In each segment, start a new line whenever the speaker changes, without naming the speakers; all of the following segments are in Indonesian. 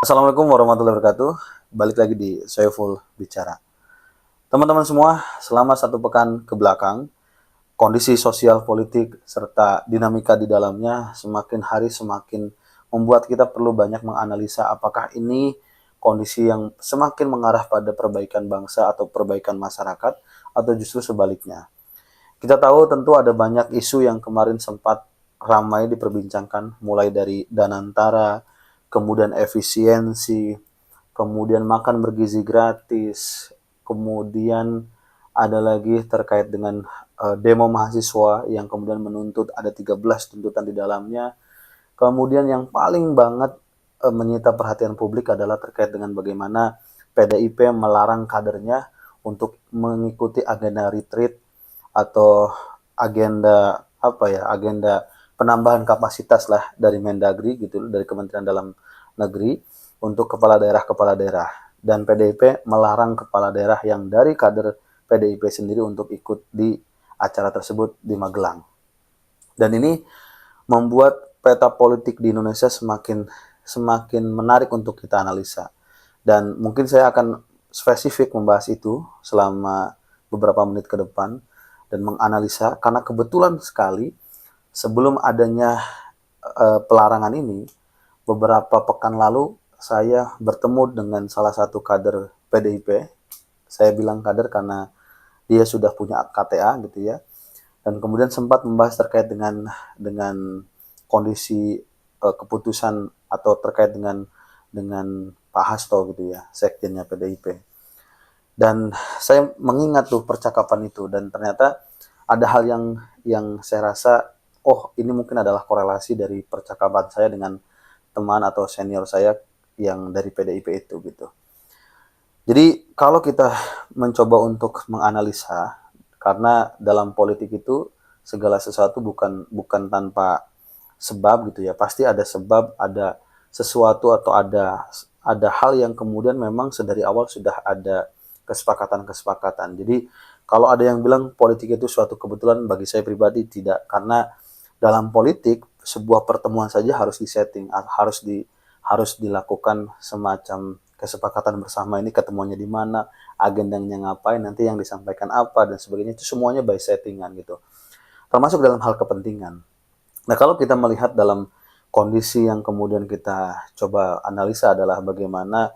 Assalamualaikum warahmatullahi wabarakatuh. Balik lagi di Soeful Bicara. Teman-teman semua, selama satu pekan ke belakang, kondisi sosial politik serta dinamika di dalamnya semakin hari semakin membuat kita perlu banyak menganalisa apakah ini kondisi yang semakin mengarah pada perbaikan bangsa atau perbaikan masyarakat atau justru sebaliknya. Kita tahu tentu ada banyak isu yang kemarin sempat ramai diperbincangkan, mulai dari Danantara, kemudian efisiensi, kemudian makan bergizi gratis, kemudian ada lagi terkait dengan demo mahasiswa yang kemudian menuntut ada 13 tuntutan di dalamnya. Kemudian yang paling banget menyita perhatian publik adalah terkait dengan bagaimana PDIP melarang kadernya untuk mengikuti agenda retreat atau agenda penambahan kapasitas lah dari Mendagri gitu, dari Kementerian Dalam Negeri untuk kepala daerah dan PDIP melarang kepala daerah yang dari kader PDIP sendiri untuk ikut di acara tersebut di Magelang. Dan ini membuat peta politik di Indonesia semakin menarik untuk kita analisa. Dan mungkin saya akan spesifik membahas itu selama beberapa menit ke depan dan menganalisa karena kebetulan sekali sebelum adanya pelarangan ini beberapa pekan lalu saya bertemu dengan salah satu kader PDIP. Saya bilang kader karena dia sudah punya KTA gitu ya. Dan kemudian sempat membahas terkait dengan kondisi keputusan atau terkait dengan Pak Hasto gitu ya, sekjennya PDIP. Dan saya mengingat tuh percakapan itu dan ternyata ada hal yang saya rasa oh ini mungkin adalah korelasi dari percakapan saya dengan teman atau senior saya yang dari PDIP itu gitu. Jadi kalau kita mencoba untuk menganalisa, karena dalam politik itu segala sesuatu bukan tanpa sebab gitu ya. Pasti ada sebab, ada sesuatu atau ada hal yang kemudian memang sedari awal sudah ada kesepakatan-kesepakatan. Jadi kalau ada yang bilang politik itu suatu kebetulan, bagi saya pribadi tidak, karena dalam politik sebuah pertemuan saja harus disetting, harus dilakukan semacam kesepakatan bersama, ini ketemuannya di mana, agendanya ngapain, nanti yang disampaikan apa dan sebagainya, itu semuanya by settingan gitu. Termasuk dalam hal kepentingan. Nah, kalau kita melihat dalam kondisi yang kemudian kita coba analisa adalah bagaimana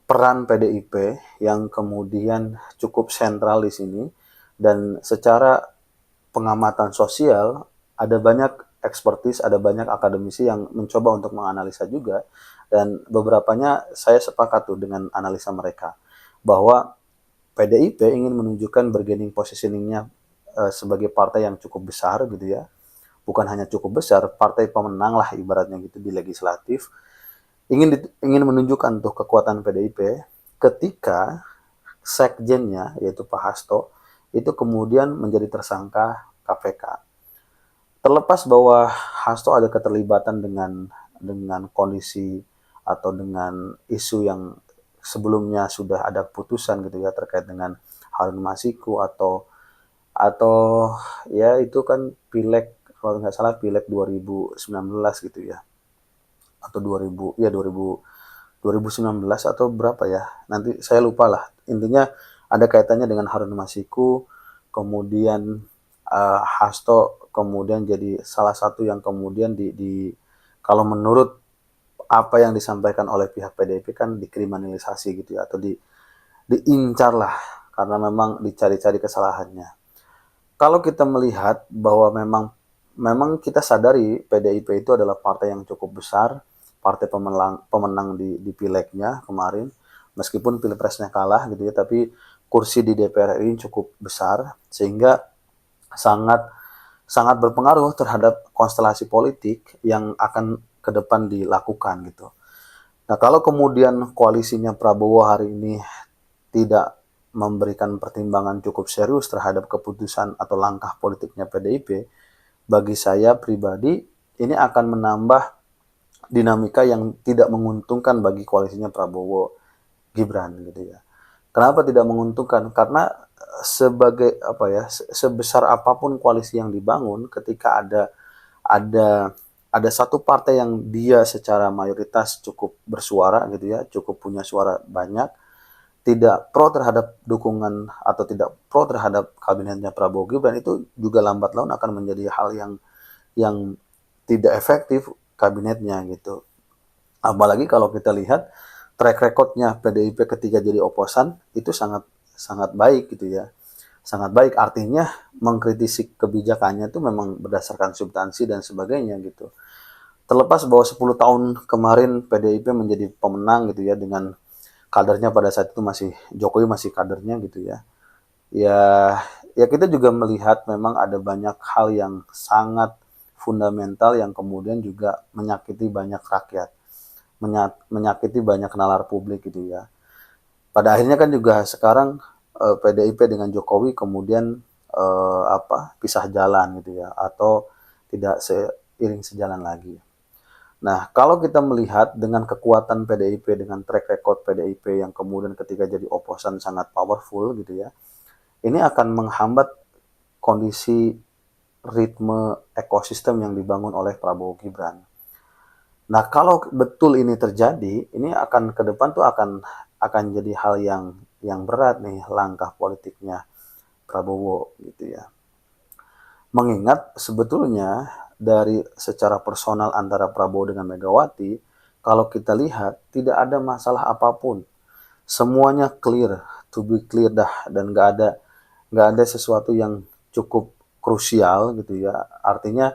peran PDIP yang kemudian cukup sentral di sini, dan secara pengamatan sosial ada banyak ekspertis, ada banyak akademisi yang mencoba untuk menganalisa juga, dan beberapanya saya sepakat tuh dengan analisa mereka bahwa PDIP ingin menunjukkan bargaining positioningnya sebagai partai yang cukup besar gitu ya, bukan hanya cukup besar, partai pemenang lah ibaratnya gitu di legislatif, ingin menunjukkan tuh kekuatan PDIP ketika sekjennya yaitu Pak Hasto itu kemudian menjadi tersangka KPK. Terlepas bahwa Hasto ada keterlibatan dengan kondisi atau dengan isu yang sebelumnya sudah ada putusan gitu ya terkait dengan Harun Masiku atau ya itu kan pileg, kalau nggak salah pileg 2019 gitu ya, atau 2019 atau berapa ya, nanti saya lupa lah, intinya ada kaitannya dengan Harun Masiku, kemudian Hasto kemudian jadi salah satu yang kemudian kalau menurut apa yang disampaikan oleh pihak PDIP kan dikriminalisasi gitu ya, atau diincar lah karena memang dicari-cari kesalahannya. Kalau kita melihat bahwa memang kita sadari PDIP itu adalah partai yang cukup besar, partai pemenang di pilegnya kemarin, meskipun pilpresnya kalah gitu ya, tapi kursi di DPR ini cukup besar sehingga sangat sangat berpengaruh terhadap konstelasi politik yang akan ke depan dilakukan gitu. Nah, kalau kemudian koalisinya Prabowo hari ini tidak memberikan pertimbangan cukup serius terhadap keputusan atau langkah politiknya PDIP, bagi saya pribadi ini akan menambah dinamika yang tidak menguntungkan bagi koalisinya Prabowo Gibran gitu ya. Kenapa tidak menguntungkan? Karena sebagai apa ya, sebesar apapun koalisi yang dibangun ketika ada ada satu partai yang dia secara mayoritas cukup bersuara gitu ya, cukup punya suara banyak, tidak pro terhadap dukungan atau tidak pro terhadap kabinetnya Prabowo Gibran, itu juga lambat laun akan menjadi hal yang tidak efektif kabinetnya gitu. Apalagi kalau kita lihat track recordnya PDIP ketika jadi oposan itu sangat sangat baik gitu ya. Sangat baik, artinya mengkritisi kebijakannya itu memang berdasarkan substansi dan sebagainya gitu. Terlepas bahwa 10 tahun kemarin PDIP menjadi pemenang gitu ya, dengan kadernya pada saat itu masih Jokowi masih kadernya gitu ya. Ya, ya kita juga melihat memang ada banyak hal yang sangat fundamental yang kemudian juga menyakiti banyak rakyat, menyakiti banyak nalar publik gitu ya. Pada akhirnya kan juga sekarang PDIP dengan Jokowi kemudian pisah jalan gitu ya, atau tidak seiring sejalan lagi. Nah, kalau kita melihat dengan kekuatan PDIP, dengan track record PDIP yang kemudian ketika jadi oposan sangat powerful gitu ya, ini akan menghambat kondisi ritme ekosistem yang dibangun oleh Prabowo Gibran. Nah, kalau betul ini terjadi, ini akan ke depan tuh akan jadi hal yang berat nih langkah politiknya Prabowo gitu ya. Mengingat sebetulnya dari secara personal antara Prabowo dengan Megawati, kalau kita lihat tidak ada masalah apapun. Semuanya clear, to be clear dah, dan nggak ada sesuatu yang cukup krusial gitu ya. Artinya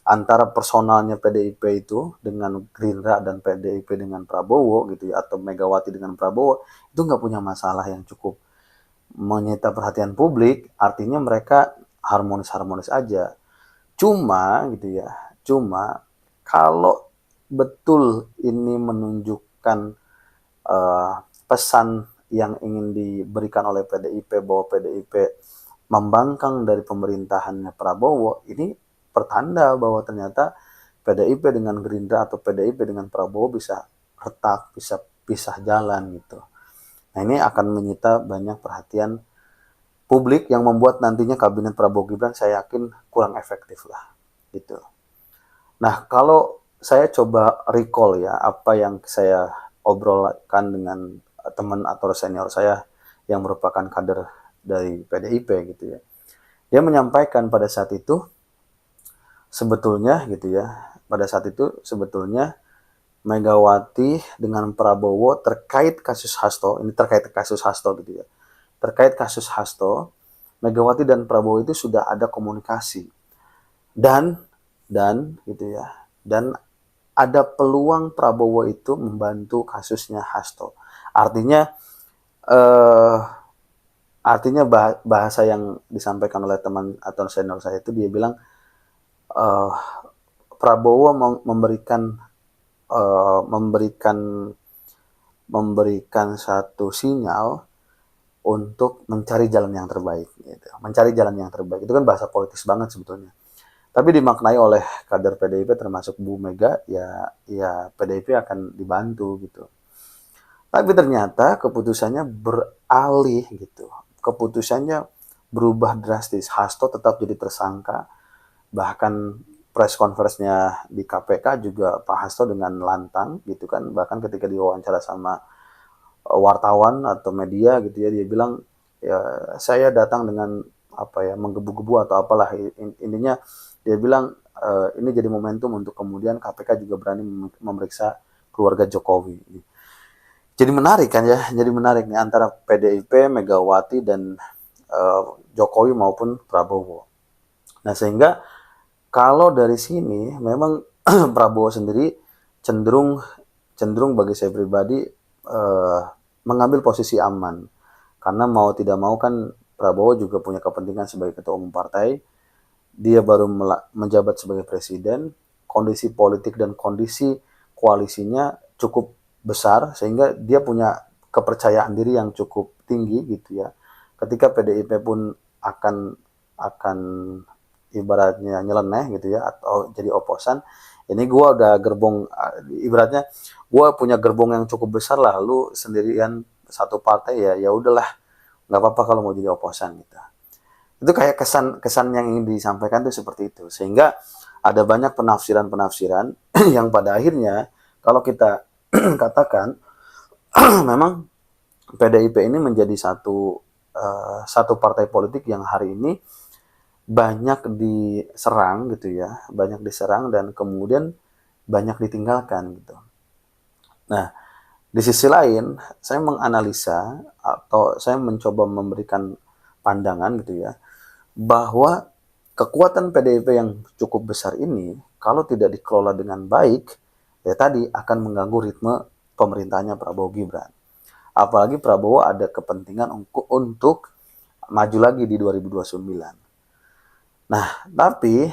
antara personalnya PDIP itu dengan Gerindra dan PDIP dengan Prabowo gitu ya, atau Megawati dengan Prabowo, itu nggak punya masalah yang cukup menyita perhatian publik. Artinya mereka harmonis-harmonis aja. Cuma gitu ya, cuma kalau betul ini menunjukkan pesan yang ingin diberikan oleh PDIP bahwa PDIP membangkang dari pemerintahannya Prabowo, ini pertanda bahwa ternyata PDIP dengan Gerindra atau PDIP dengan Prabowo bisa retak, bisa pisah jalan gitu. Nah, ini akan menyita banyak perhatian publik yang membuat nantinya kabinet Prabowo Gibran saya yakin kurang efektif lah gitu. Nah, kalau saya coba recall ya apa yang saya obrolkan dengan teman atau senior saya yang merupakan kader dari PDIP gitu ya. Dia menyampaikan pada saat itu sebetulnya gitu ya, pada saat itu sebetulnya Megawati dengan Prabowo terkait kasus Hasto, ini terkait kasus Hasto gitu ya. Terkait kasus Hasto, Megawati dan Prabowo itu sudah ada komunikasi. Dan gitu ya. Dan ada peluang Prabowo itu membantu kasusnya Hasto. Artinya eh artinya bahasa yang disampaikan oleh teman atau senior saya itu, dia bilang eh Prabowo memberikan memberikan memberikan satu sinyal untuk mencari jalan yang terbaik gitu. Mencari jalan yang terbaik itu kan bahasa politis banget sebetulnya. Tapi dimaknai oleh kader PDIP termasuk Bu Mega, ya PDIP akan dibantu gitu. Tapi ternyata keputusannya beralih gitu. Keputusannya berubah drastis. Hasto tetap jadi tersangka. Bahkan press conference-nya di KPK juga Pak Hasto dengan lantang gitu kan. Bahkan ketika diwawancara sama wartawan atau media gitu ya, dia bilang ya saya datang dengan apa ya, menggebu-gebu atau apalah, intinya dia bilang ini jadi momentum untuk kemudian KPK juga berani memeriksa keluarga Jokowi. Jadi menarik kan ya, jadi menarik nih antara PDIP, Megawati dan Jokowi maupun Prabowo. Nah, sehingga kalau dari sini memang Prabowo sendiri cenderung cenderung bagi saya pribadi mengambil posisi aman. Karena mau tidak mau kan Prabowo juga punya kepentingan sebagai ketua umum partai. Dia baru menjabat sebagai presiden, kondisi politik dan kondisi koalisinya cukup besar sehingga dia punya kepercayaan diri yang cukup tinggi gitu ya. Ketika PDIP pun akan ibaratnya nyeleneh gitu ya atau jadi oposan, ini gue udah gerbong, ibaratnya gue punya gerbong yang cukup besar lah, lu sendirian satu partai ya udahlah, nggak apa-apa kalau mau jadi oposan gitu. Itu kayak kesan yang ingin disampaikan tuh seperti itu, sehingga Ada banyak penafsiran-penafsiran yang pada akhirnya kalau kita katakan memang PDIP ini menjadi satu partai politik yang hari ini banyak diserang gitu ya, banyak diserang dan kemudian banyak ditinggalkan gitu. Nah, di sisi lain, saya menganalisa atau saya mencoba memberikan pandangan gitu ya, bahwa kekuatan PDIP yang cukup besar ini, kalau tidak dikelola dengan baik, ya tadi akan mengganggu ritme pemerintahnya Prabowo Gibran. Apalagi Prabowo ada kepentingan untuk maju lagi di 2029. Nah, tapi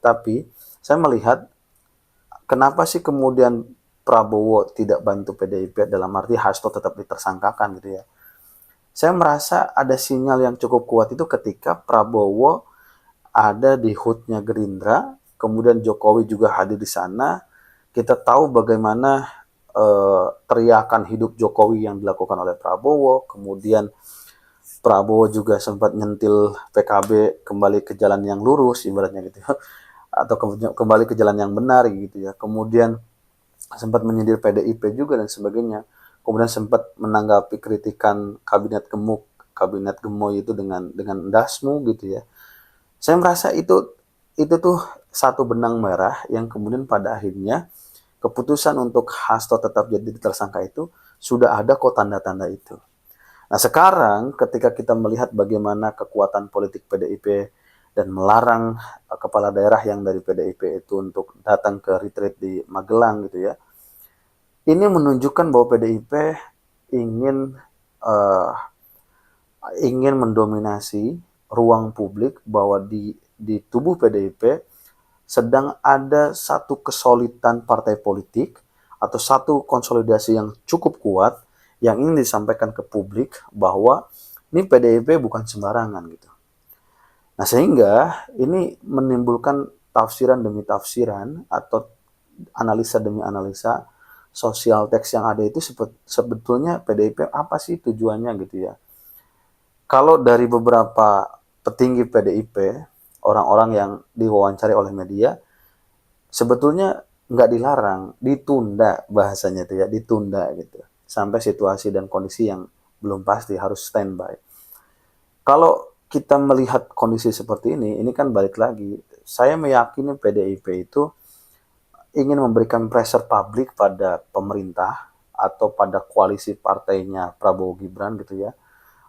tapi saya melihat kenapa sih kemudian Prabowo tidak bantu PDIP dalam arti Hasto tetap ditersangkakan gitu ya. Saya merasa ada sinyal yang cukup kuat itu ketika Prabowo ada di HUT-nya Gerindra, kemudian Jokowi juga hadir di sana. Kita tahu bagaimana teriakan hidup Jokowi yang dilakukan oleh Prabowo, kemudian Prabowo juga sempat nyentil PKB kembali ke jalan yang lurus ibaratnya gitu ya, atau kembali ke jalan yang benar gitu ya. Kemudian sempat menyindir PDIP juga dan sebagainya. Kemudian sempat menanggapi kritikan kabinet gemuk, kabinet gemoy itu dengan dasmu gitu ya. Saya merasa itu tuh satu benang merah yang kemudian pada akhirnya keputusan untuk Hasto tetap jadi tersangka itu sudah ada kok tanda-tanda itu. Nah sekarang ketika kita melihat bagaimana kekuatan politik PDIP dan melarang kepala daerah yang dari PDIP itu untuk datang ke retreat di Magelang gitu ya, ini menunjukkan bahwa PDIP ingin uh, ingin mendominasi ruang publik, bahwa di tubuh PDIP sedang ada satu kesolidan partai politik atau satu konsolidasi yang cukup kuat yang ingin disampaikan ke publik bahwa ini PDIP bukan sembarangan gitu. Nah sehingga ini menimbulkan tafsiran demi tafsiran atau analisa demi analisa sosial teks yang ada itu sebetulnya PDIP apa sih tujuannya gitu ya. Kalau dari beberapa petinggi PDIP, orang-orang yang diwawancari oleh media, sebetulnya nggak dilarang, ditunda bahasanya itu ya, ditunda gitu. Sampai situasi dan kondisi yang belum pasti harus standby. Kalau kita melihat kondisi seperti ini kan balik lagi, saya meyakini PDIP itu ingin memberikan pressure publik pada pemerintah atau pada koalisi partainya Prabowo Gibran gitu ya,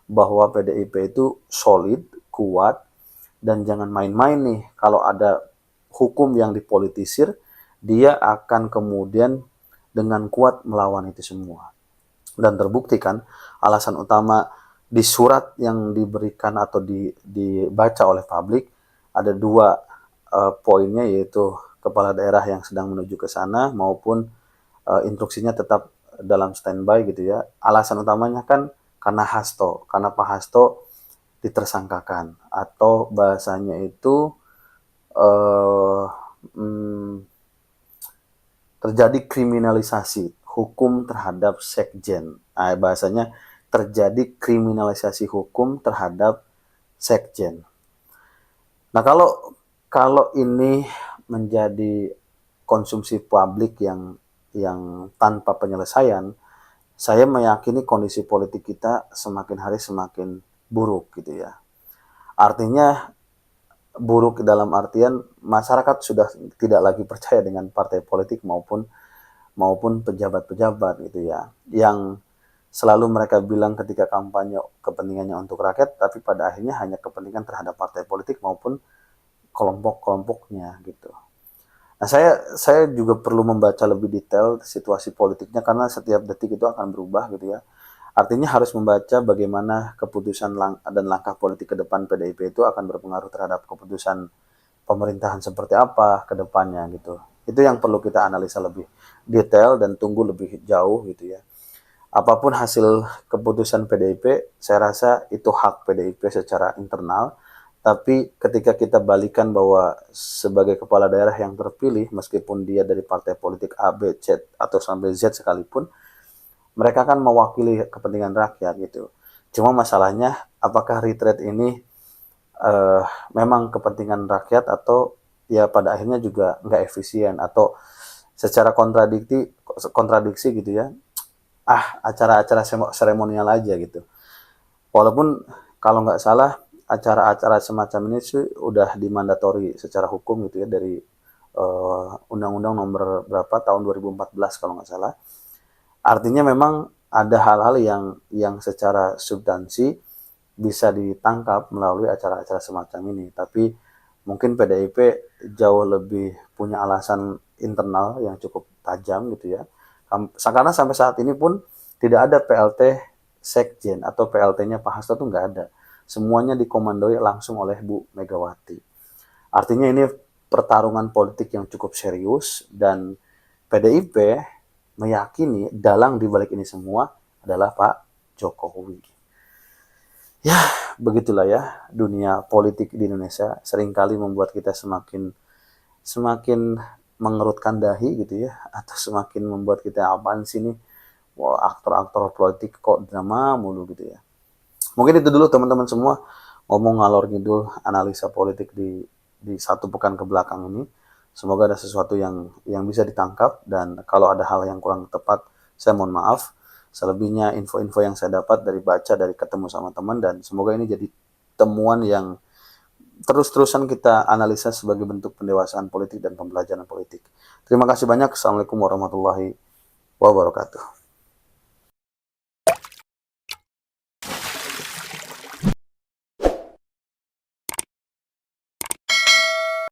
bahwa PDIP itu solid, kuat, dan jangan main-main nih. Kalau ada hukum yang dipolitisir, dia akan kemudian dengan kuat melawan itu semua. Dan terbukti kan, alasan utama di surat yang diberikan atau dibaca oleh publik, ada dua poinnya, yaitu kepala daerah yang sedang menuju ke sana maupun instruksinya tetap dalam standby gitu ya. Alasan utamanya kan karena Pak Hasto ditersangkakan atau bahasanya itu eh, hmm, terjadi kriminalisasi hukum terhadap sekjen. Nah, bahasanya terjadi kriminalisasi hukum terhadap sekjen. Nah, kalau ini menjadi konsumsi publik yang tanpa penyelesaian, saya meyakini kondisi politik kita semakin hari semakin buruk gitu ya. Artinya buruk dalam artian masyarakat sudah tidak lagi percaya dengan partai politik maupun pejabat-pejabat gitu ya. Yang selalu mereka bilang ketika kampanye kepentingannya untuk rakyat, tapi pada akhirnya hanya kepentingan terhadap partai politik maupun kelompok-kelompoknya gitu. Nah, saya juga perlu membaca lebih detail situasi politiknya karena setiap detik itu akan berubah gitu ya. Artinya harus membaca bagaimana keputusan dan langkah politik ke depan PDIP itu akan berpengaruh terhadap keputusan pemerintahan seperti apa ke depannya gitu. Itu yang perlu kita analisa lebih detail dan tunggu lebih jauh gitu ya. Apapun hasil keputusan PDIP, saya rasa itu hak PDIP secara internal. Tapi ketika kita balikan bahwa sebagai kepala daerah yang terpilih, meskipun dia dari partai politik A, B, Z, atau sampai Z sekalipun, mereka kan mewakili kepentingan rakyat gitu. Cuma masalahnya, apakah retreat ini eh, memang kepentingan rakyat atau ya pada akhirnya juga nggak efisien atau secara kontradiksi gitu ya, acara-acara seremonial aja gitu. Walaupun kalau nggak salah acara-acara semacam ini sih udah dimandatori secara hukum gitu ya dari Undang-Undang nomor berapa tahun 2014 kalau nggak salah. Artinya memang ada hal-hal yang secara substansi bisa ditangkap melalui acara-acara semacam ini. Tapi mungkin PDIP jauh lebih punya alasan internal yang cukup tajam gitu ya. Karena sampai saat ini pun tidak ada PLT Sekjen atau PLT-nya Pak Hasto tuh nggak ada. Semuanya dikomandoi langsung oleh Bu Megawati. Artinya ini pertarungan politik yang cukup serius dan PDIP meyakini dalang di balik ini semua adalah Pak Jokowi. Ya, begitulah ya dunia politik di Indonesia seringkali membuat kita semakin semakin mengerutkan dahi gitu ya atau semakin membuat kita apaan sih nih, wah aktor-aktor politik kok drama mulu gitu ya. Mungkin itu dulu teman-teman semua ngomong ngalor ngidul analisa politik di satu pekan ke belakang ini. Semoga ada sesuatu yang bisa ditangkap dan kalau ada hal yang kurang tepat saya mohon maaf. Selebihnya info-info yang saya dapat dari baca, dari ketemu sama teman dan semoga ini jadi temuan yang terus-terusan kita analisa sebagai bentuk pendewasaan politik dan pembelajaran politik. Terima kasih banyak. Assalamualaikum warahmatullahi wabarakatuh.